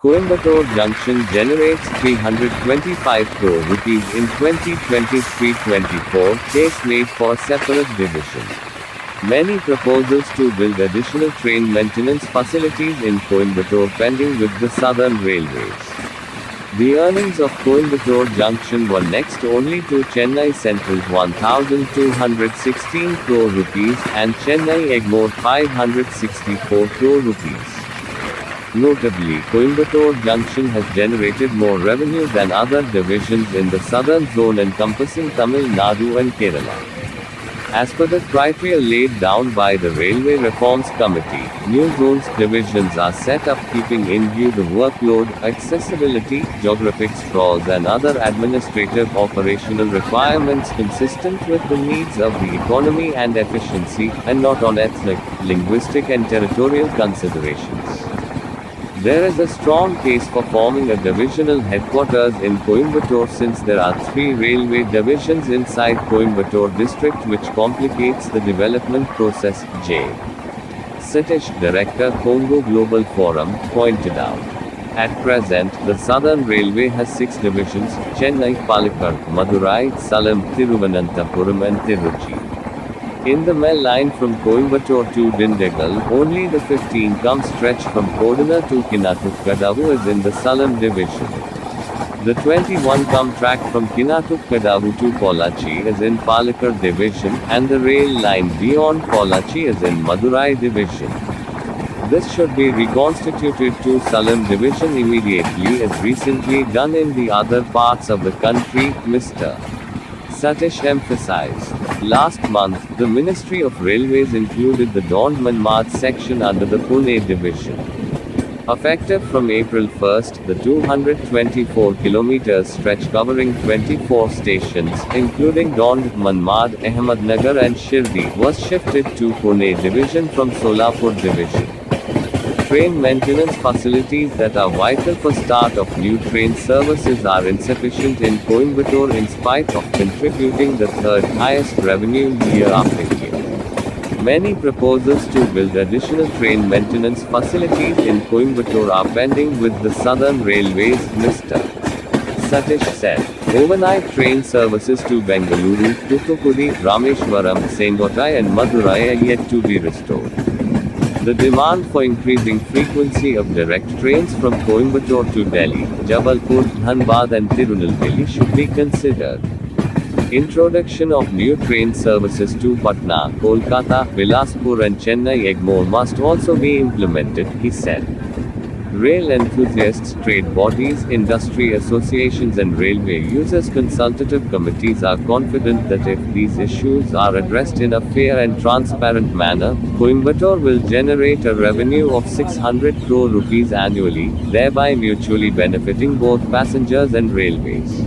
Coimbatore Junction generates 325 crore rupees in 2023-24, case made for separate division. Many proposals to build additional train maintenance facilities in Coimbatore pending with the Southern Railways. The earnings of Coimbatore Junction were next only to Chennai Central's 1,216 crore rupees and Chennai Egmore 564 crore rupees. Notably, Coimbatore Junction has generated more revenue than other divisions in the southern zone encompassing Tamil Nadu and Kerala. As per the criteria laid down by the Railway Reforms Committee, new zones divisions are set up keeping in view the workload, accessibility, geographic sprawls and other administrative operational requirements consistent with the needs of the economy and efficiency, and not on ethnic, linguistic and territorial considerations. There is a strong case for forming a divisional headquarters in Coimbatore since there are 3 railway divisions inside Coimbatore district which complicates the development process, J. Satish, Director, Congo Global Forum, pointed out. At present, the Southern Railway has 6 divisions: Chennai, Palakkad, Madurai, Salem, Thiruvananthapuram and Tiruchi. In the MEL line from Coimbatore to Dindigul, only the 15-km stretch from Kodana to Kinnathukadavu is in the Salem division. The 21-km track from Kinnathukadavu to Pollachi is in Palakkad division, and the rail line beyond Pollachi is in Madurai division. This should be reconstituted to Salem division immediately as recently done in the other parts of the country, Mr. Satish emphasized. Last month, the Ministry of Railways included the Dond-Manmad section under the Pune division. Effective from April 1, the 224 km stretch covering 24 stations, including Dond, Manmad, Ahmednagar and Shirdi, was shifted to Pune division from Solapur division. Train maintenance facilities that are vital for start of new train services are insufficient in Coimbatore in spite of contributing the third highest revenue year after year. Many proposals to build additional train maintenance facilities in Coimbatore are pending with the Southern Railways, Mr. Satish said. Overnight train services to Bengaluru, Thoothukudi, Rameshwaram, Sengotai and Madurai are yet to be restored. The demand for increasing frequency of direct trains from Coimbatore to Delhi, Jabalpur, Dhanbad and Tirunelveli should be considered. Introduction of new train services to Patna, Kolkata, Bilaspur and Chennai Egmore must also be implemented, he said. Rail enthusiasts, trade bodies, industry associations and railway users consultative committees are confident that if these issues are addressed in a fair and transparent manner, Coimbatore will generate a revenue of 600 crore rupees annually, thereby mutually benefiting both passengers and railways.